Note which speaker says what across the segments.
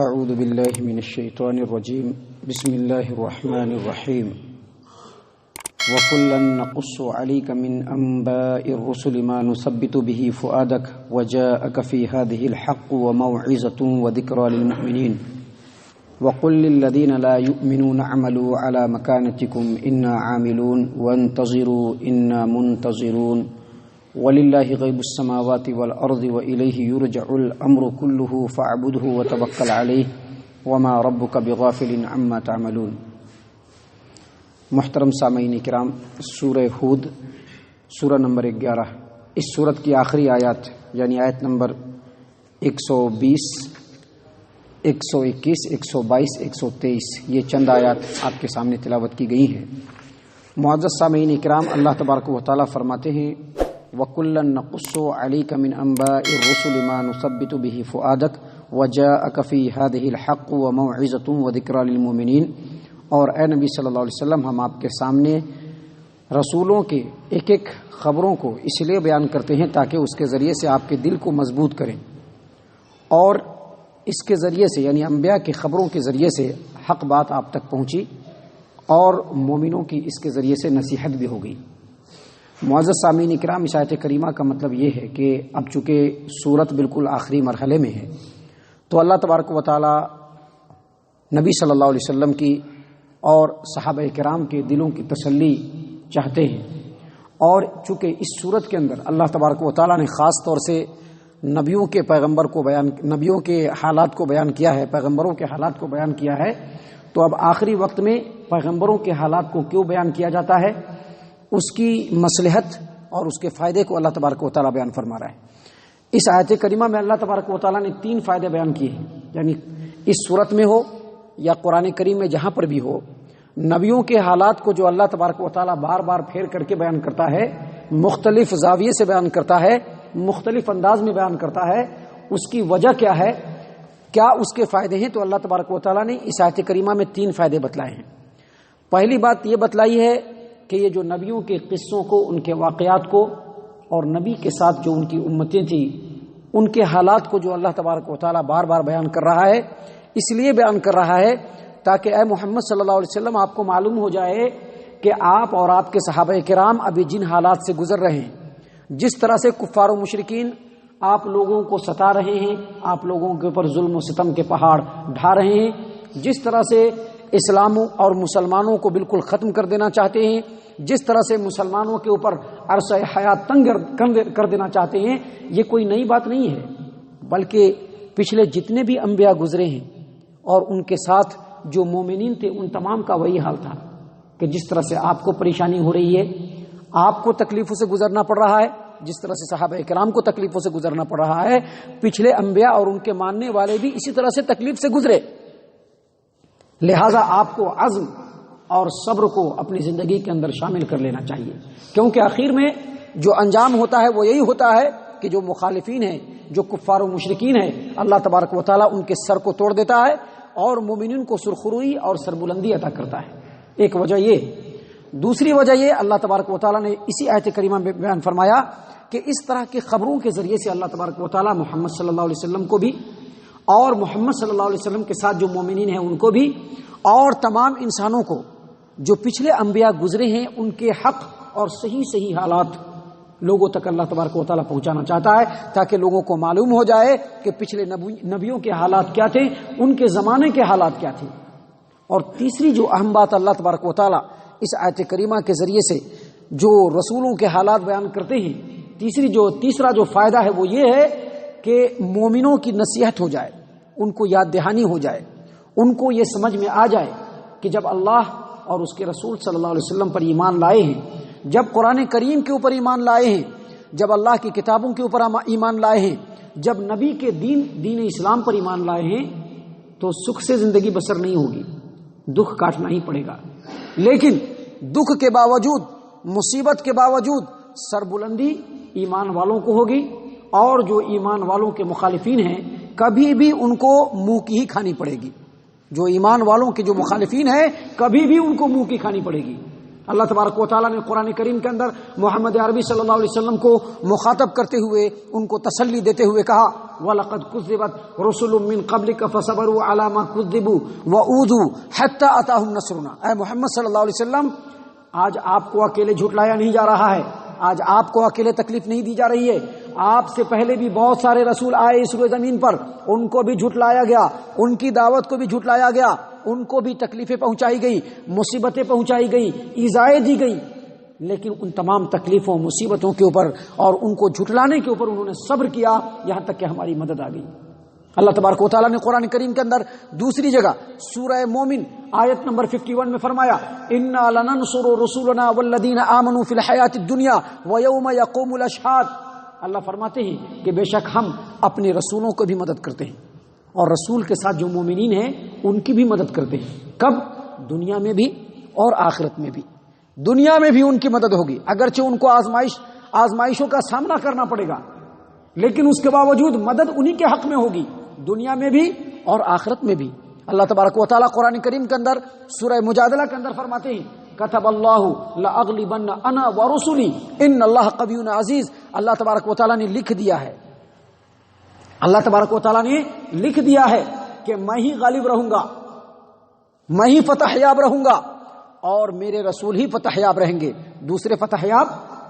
Speaker 1: اعوذ باللہ من الشیطان الرجیم بسم اللہ الرحمن الرحیم وَكُلًّا نَقُصُّ عَلَيْكَ مِنْ أَنْبَاءِ الرُّسُلِ مَا نُثَبِّتُ بِهِ فُؤَادَكَ وَجَاءَكَ فِي هَذِهِ الْحَقُّ وَمَوْعِظَةٌ وَذِكْرَى لِلْمُؤْمِنِينَ وَقُلْ لِلَّذِينَ لَا يُؤْمِنُونَ اعْمَلُوا عَلَى مَكَانَتِكُمْ إِنَّا عَامِلُونَ وَانْتَظِرُوا إِنَّا مُنْتَظِرُونَ وَلِلَّهِ غَيْبُ السَّمَاوَاتِ وَالْأَرْضِ وَإِلَيْهِ يُرْجَعُ الْأَمْرُ كُلُّهُ فَاعْبُدْهُ وَتَوَكَّلْ عَلَيْهِ وَمَا رَبُّكَ بِغَافِلٍ عَمَّا تَعْمَلُونَ۔ محترم سامعین کرام، سورہ ہود سورہ نمبر 11، اس سورت کی آخری آیات یعنی آیت نمبر 120، 121، 122، 123 یہ چند آیات آپ کے سامنے تلاوت کی گئی ہیں۔ معزز سامعین کرام، اللہ تبارک و تعالیٰ فرماتے ہیں وَكُلًّا نَقُصُّ عَلَيْكَ مِنْ أَنْبَاءِ الرُّسُلِ مَا نُثَبِّتُ بِهِ فُؤَادَكَ وَجَاءَكَ فِي هَذِهِ الْحَقُّ وَمَوْعِظَةٌ وَذِكْرَى لِلْمُؤْمِنِينَ۔ اور اے نبی صلی اللہ علیہ وسلم، ہم آپ کے سامنے رسولوں کے ایک ایک خبروں کو اس لیے بیان کرتے ہیں تاکہ اس کے ذریعے سے آپ کے دل کو مضبوط کریں، اور اس کے ذریعے سے یعنی انبیاء کی خبروں کے ذریعے سے حق بات آپ تک پہنچی اور مومنوں کی اس کے ذریعے سے نصیحت بھی ہو گئی۔ معزز سامعین کرام، اس آیت کریمہ کا مطلب یہ ہے کہ اب چونکہ سورت بالکل آخری مرحلے میں ہے تو اللہ تبارک و تعالی نبی صلی اللہ علیہ وسلم کی اور صحابہ کرام کے دلوں کی تسلی چاہتے ہیں، اور چونکہ اس سورت کے اندر اللہ تبارک و تعالی نے خاص طور سے نبیوں کے نبیوں کے حالات کو بیان کیا ہے، پیغمبروں کے حالات کو بیان کیا ہے، تو اب آخری وقت میں پیغمبروں کے حالات کو کیوں بیان کیا جاتا ہے، اس کی مصلحت اور اس کے فائدے کو اللہ تبارک و تعالیٰ بیان فرما رہا ہے۔ اس آیت کریمہ میں اللہ تبارک و تعالیٰ نے 3 فائدے بیان کیے ہیں، یعنی اس صورت میں ہو یا قرآن کریم میں جہاں پر بھی ہو، نبیوں کے حالات کو جو اللہ تبارک و تعالیٰ بار بار پھیر کر کے بیان کرتا ہے، مختلف زاویے سے بیان کرتا ہے، مختلف انداز میں بیان کرتا ہے، اس کی وجہ کیا ہے، کیا اس کے فائدے ہیں، تو اللہ تبارک و تعالیٰ نے اس آیت کریمہ میں 3 فائدے بتلائے ہیں۔ پہلی بات یہ بتلائی ہے کہ یہ جو نبیوں کے قصوں کو، ان کے واقعات کو، اور نبی کے ساتھ جو ان کی امتیں تھیں ان کے حالات کو جو اللہ تبارک و تعالیٰ بار بار بیان کر رہا ہے، اس لیے بیان کر رہا ہے تاکہ اے محمد صلی اللہ علیہ وسلم آپ کو معلوم ہو جائے کہ آپ اور آپ کے صحابہ کرام ابھی جن حالات سے گزر رہے ہیں، جس طرح سے کفار و مشرکین آپ لوگوں کو ستا رہے ہیں، آپ لوگوں کے اوپر ظلم و ستم کے پہاڑ ڈھا رہے ہیں، جس طرح سے اسلام اور مسلمانوں کو بالکل ختم کر دینا چاہتے ہیں، جس طرح سے مسلمانوں کے اوپر عرصہ حیات تنگ کر دینا چاہتے ہیں، یہ کوئی نئی بات نہیں ہے، بلکہ پچھلے جتنے بھی انبیاء گزرے ہیں اور ان کے ساتھ جو مومنین تھے ان تمام کا وہی حال تھا کہ جس طرح سے آپ کو پریشانی ہو رہی ہے، آپ کو تکلیفوں سے گزرنا پڑ رہا ہے، جس طرح سے صحابہ کرام کو تکلیفوں سے گزرنا پڑ رہا ہے، پچھلے انبیاء اور ان کے ماننے والے بھی اسی طرح سے تکلیف سے گزرے، لہذا آپ کو عزم اور صبر کو اپنی زندگی کے اندر شامل کر لینا چاہیے، کیونکہ آخر میں جو انجام ہوتا ہے وہ یہی ہوتا ہے کہ جو مخالفین ہیں، جو کفار و مشرکین ہیں، اللہ تبارک و تعالیٰ ان کے سر کو توڑ دیتا ہے اور مومنین کو سرخروئی اور سربلندی عطا کرتا ہے۔ ایک وجہ یہ، دوسری وجہ یہ اللہ تبارک و تعالیٰ نے اسی آیت کریمہ میں بیان فرمایا کہ اس طرح کی خبروں کے ذریعے سے اللہ تبارک و تعالیٰ محمد صلی اللہ علیہ وسلم کو بھی اور محمد صلی اللہ علیہ وسلم کے ساتھ جو مومنین ہیں ان کو بھی اور تمام انسانوں کو جو پچھلے انبیاء گزرے ہیں ان کے حق اور صحیح حالات لوگوں تک اللہ تبارک و تعالیٰ پہنچانا چاہتا ہے تاکہ لوگوں کو معلوم ہو جائے کہ پچھلے نبیوں کے حالات کیا تھے، ان کے زمانے کے حالات کیا تھے۔ اور تیسری جو اہم بات اللہ تبارک و تعالیٰ اس آیت کریمہ کے ذریعے سے جو رسولوں کے حالات بیان کرتے ہیں، تیسرا جو فائدہ ہے وہ یہ ہے کہ مومنوں کی نصیحت ہو جائے، ان کو یاد دہانی ہو جائے، ان کو یہ سمجھ میں آ جائے کہ جب اللہ اور اس کے رسول صلی اللہ علیہ وسلم پر ایمان لائے ہیں، جب قرآن کریم کے اوپر ایمان لائے ہیں، جب اللہ کی کتابوں کے اوپر ایمان لائے ہیں، جب نبی کے دین اسلام پر ایمان لائے ہیں، تو سکھ سے زندگی بسر نہیں ہوگی، دکھ کاٹنا ہی پڑے گا، لیکن دکھ کے باوجود، مصیبت کے باوجود سربلندی ایمان والوں کو ہوگی، اور جو ایمان والوں کے مخالفین ہیں کبھی بھی ان کو منہ کی ہی کھانی پڑے گی، جو ایمان والوں کے جو مخالفین ہیں کبھی بھی ان کو منہ کی کھانی پڑے گی۔ اللہ تبارک و تعالیٰ نے قرآن کریم کے اندر محمد عربی صلی اللہ علیہ وسلم کو مخاطب کرتے ہوئے ان کو تسلی دیتے ہوئے کہا وَلَقَدْ كُذِّبَتْ رُسُلٌ مِّن قَبْلِكَ فَصَبَرُوا عَلَىٰ مَا كُذِّبُوا وَأُوذُوا حَتَّىٰ أَتَاهُمْ نَصْرُنَا۔ اے محمد صلی اللہ علیہ وسلم، آج آپ کو اکیلے جھٹلایا نہیں جا رہا ہے، آج آپ کو اکیلے تکلیف نہیں دی جا رہی ہے، آپ سے پہلے بھی بہت سارے رسول آئے اس روئے زمین پر، ان کو بھی جھٹلایا گیا، ان کی دعوت کو بھی جھٹلایا گیا، ان کو بھی تکلیفیں پہنچائی گئی، مصیبتیں پہنچائی گئی، ایذائیں دی گئی، لیکن ان تمام تکلیفوں مصیبتوں کے اوپر اور ان کو جھٹلانے کے اوپر انہوں نے صبر کیا، یہاں تک کہ ہماری مدد آ گئی۔ اللہ تبارک و تعالیٰ نے قرآن کریم کے اندر دوسری جگہ سورہ مومن آیت نمبر 51 میں فرمایا اِنَّا لَنَنصُرُ رُسُلَنَا وَالَّذِينَ آمَنُوا فِي الْحَيَاةِ الدُّنْيَا وَيَوْمَ يَقُومُ الْأَشْهَادُ۔ اللہ فرماتے ہیں کہ بے شک ہم اپنے رسولوں کو بھی مدد کرتے ہیں اور رسول کے ساتھ جو مومنین ہیں ان کی بھی مدد کرتے ہیں۔ کب؟ دنیا میں بھی اور آخرت میں بھی۔ دنیا میں بھی ان کی مدد ہوگی، اگرچہ ان کو آزمائشوں کا سامنا کرنا پڑے گا، لیکن اس کے باوجود مدد انہی کے حق میں ہوگی، دنیا میں بھی اور آخرت میں بھی۔ اللہ تبارک و تعالیٰ قرآن کریم کے اندر سورہ مجادلہ کے اندر فرماتے ہیں کتب اللہ لأغلبن انا ورسلی ان اللہ قوی عزیز۔ اللہ تبارک و تعالیٰ نے لکھ دیا ہے، اللہ تبارک و تعالیٰ نے لکھ دیا ہے کہ میں ہی غالب رہوں گا، میں ہی فتح یاب رہوں گا اور میرے رسول ہی فتح یاب رہیں گے، دوسرے فتح یاب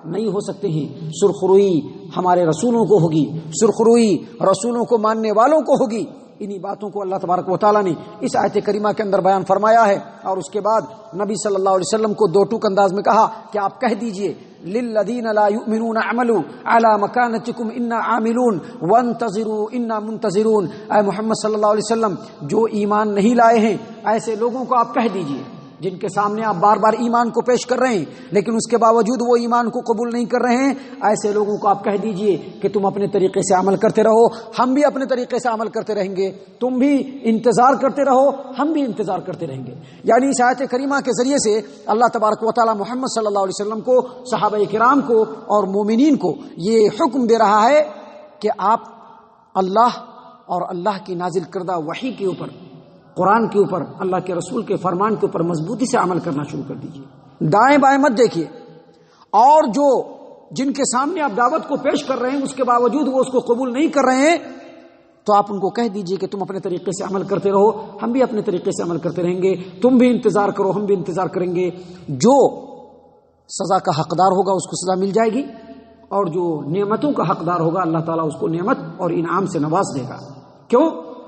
Speaker 1: نہیں ہو سکتے ہیں۔ سرخروئی ہمارے رسولوں کو ہوگی، سرخروئی رسولوں کو ماننے والوں کو ہوگی۔ انہی باتوں کو اللہ تبارک و تعالیٰ نے اس آیت کریمہ کے اندر بیان فرمایا ہے، اور اس کے بعد نبی صلی اللہ علیہ وسلم کو دو ٹوک انداز میں کہا کہ آپ کہہ دیجئے للذین لا یؤمنون اعملوا علی مکانتکم انا عاملون وانتظروا انا منتظرون۔ اے محمد صلی اللہ علیہ وسلم، جو ایمان نہیں لائے ہیں ایسے لوگوں کو آپ کہہ دیجئے، جن کے سامنے آپ بار بار ایمان کو پیش کر رہے ہیں لیکن اس کے باوجود وہ ایمان کو قبول نہیں کر رہے ہیں، ایسے لوگوں کو آپ کہہ دیجئے کہ تم اپنے طریقے سے عمل کرتے رہو، ہم بھی اپنے طریقے سے عمل کرتے رہیں گے، تم بھی انتظار کرتے رہو، ہم بھی انتظار کرتے رہیں گے۔ یعنی اس آیت کریمہ کے ذریعے سے اللہ تبارک و تعالی محمد صلی اللہ علیہ وسلم کو، صحابہ کرام کو اور مومنین کو یہ حکم دے رہا ہے کہ آپ اللہ اور اللہ کی نازل کردہ وحی کے اوپر، قرآن کے اوپر، اللہ کے رسول کے فرمان کے اوپر مضبوطی سے عمل کرنا شروع کر دیجیے، دائیں بائیں مت دیکھیے، اور جو جن کے سامنے آپ دعوت کو پیش کر رہے ہیں اس کے باوجود وہ اس کو قبول نہیں کر رہے ہیں تو آپ ان کو کہہ دیجئے کہ تم اپنے طریقے سے عمل کرتے رہو، ہم بھی اپنے طریقے سے عمل کرتے رہیں گے، تم بھی انتظار کرو، ہم بھی انتظار کریں گے۔ جو سزا کا حقدار ہوگا اس کو سزا مل جائے گی، اور جو نعمتوں کا حقدار ہوگا اللہ تعالیٰ اس کو نعمت اور انعام سے نواز دے گا۔ کیوں؟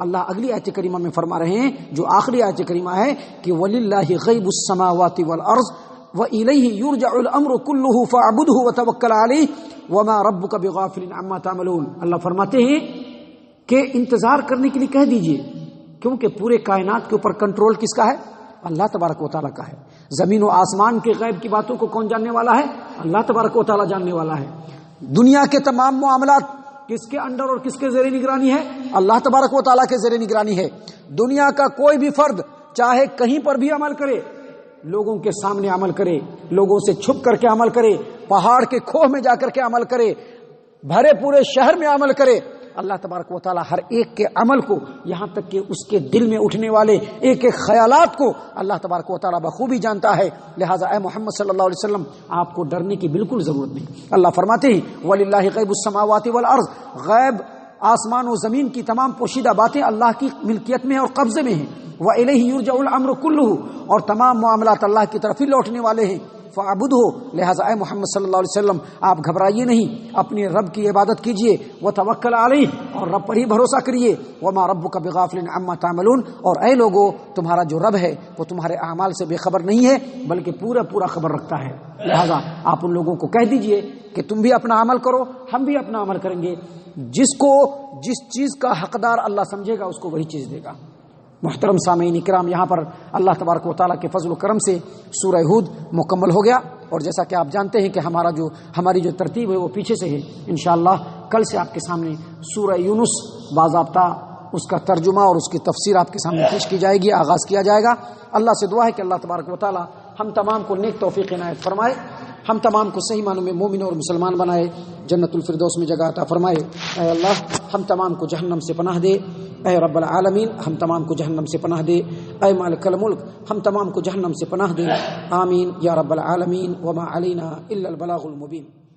Speaker 1: اللہ اگلی آیت کریمہ میں فرما رہے ہیں، جو آخری آیت کریمہ ہے کہ وَلِلَّهِ غَيْبُ السَّمَاوَاتِ وَالْأَرْضِ وَإِلَيْهِ يُرْجَعُ الْأَمْرُ كُلُّهُ فَاعْبُدْهُ وَتَوَكَّلْ عَلَيْهِ وَمَا رَبُّكَ بِغَافِلٍ عَمَّا تَعْمَلُونَ۔ اللہ فرماتے ہیں کہ انتظار کرنے کے لیے کہہ دیجئے، کیونکہ پورے کائنات کے اوپر کنٹرول کس کا ہے؟ اللہ تبارک و تعالیٰ کا ہے۔ زمین و آسمان کے غیب کی باتوں کو کون جاننے والا ہے؟ اللہ تبارک و تعالیٰ جاننے والا ہے۔ دنیا کے تمام معاملات کس کے انڈر اور کس کے زیر نگرانی ہے؟ اللہ تبارک و تعالیٰ کے زیر نگرانی ہے۔ دنیا کا کوئی بھی فرد چاہے کہیں پر بھی عمل کرے، لوگوں کے سامنے عمل کرے، لوگوں سے چھپ کر کے عمل کرے، پہاڑ کے کھوہ میں جا کر کے عمل کرے، بھرے پورے شہر میں عمل کرے، اللہ تبارک و تعالیٰ ہر ایک کے عمل کو، یہاں تک کہ اس کے دل میں اٹھنے والے ایک ایک خیالات کو اللہ تبارک و تعالیٰ بخوبی جانتا ہے۔ لہٰذا اے محمد صلی اللہ علیہ وسلم، آپ کو ڈرنے کی بالکل ضرورت نہیں۔ اللہ فرماتے ہیں وَلِلَّهِ غَيْبُ السَّمَاوَاتِ وَالْأَرْضِ، غیب آسمان و زمین کی تمام پوشیدہ باتیں اللہ کی ملکیت میں اور قبضے میں ہیں۔ وَإِلَيْهِ يُرْجَعُ الْأَمْرُ كُلُّهُ، اور تمام معاملات اللہ کی طرف ہی لوٹنے والے ہیں۔ فَاعْبُدْهُ، لہٰذا اے محمد صلی اللہ علیہ وسلم آپ گھبرائیے نہیں، اپنے رب کی عبادت کیجیے، وَتَوَكَّلْ عَلَيْهِ، اور رب پر ہی بھروسہ کریے، وَمَا رَبُّكَ بِغَافِلٍ عَمَّا تَعْمَلُونَ، اور اے لوگو تمہارا جو رب ہے وہ تمہارے اعمال سے بے خبر نہیں ہے بلکہ پورا خبر رکھتا ہے۔ لہٰذا آپ ان لوگوں کو کہہ دیجئے کہ تم بھی اپنا عمل کرو، ہم بھی اپنا عمل کریں گے، جس کو جس چیز کا حقدار اللہ سمجھے گا اس کو وہی چیز دے گا۔ محترم سامعین اکرام، یہاں پر اللہ تبارک و تعالیٰ کے فضل و کرم سے سورہ ہود مکمل ہو گیا، اور جیسا کہ آپ جانتے ہیں کہ ہماری جو ترتیب ہے وہ پیچھے سے ہے۔ انشاءاللہ کل سے آپ کے سامنے سورہ یونس باضابطہ اس کا ترجمہ اور اس کی تفسیر آپ کے سامنے پیش کی جائے گی، آغاز کیا جائے گا۔ اللہ سے دعا ہے کہ اللہ تبارک و تعالیٰ ہم تمام کو نیک توفیق عنایت فرمائے۔ ہم تمام کو صحیح معنوں میں مومن اور مسلمان بنائے، جنت الفردوس میں جگہ عطا فرمائے۔ اے اللہ ہم تمام کو جہنم سے پناہ دے، اے رب العالمین ہم تمام کو جہنم سے پناہ دے، اے مالک الملک ہم تمام کو جہنم سے پناہ دے، آمین یا رب العالمین۔ وما علینا الا البلاغ المبین۔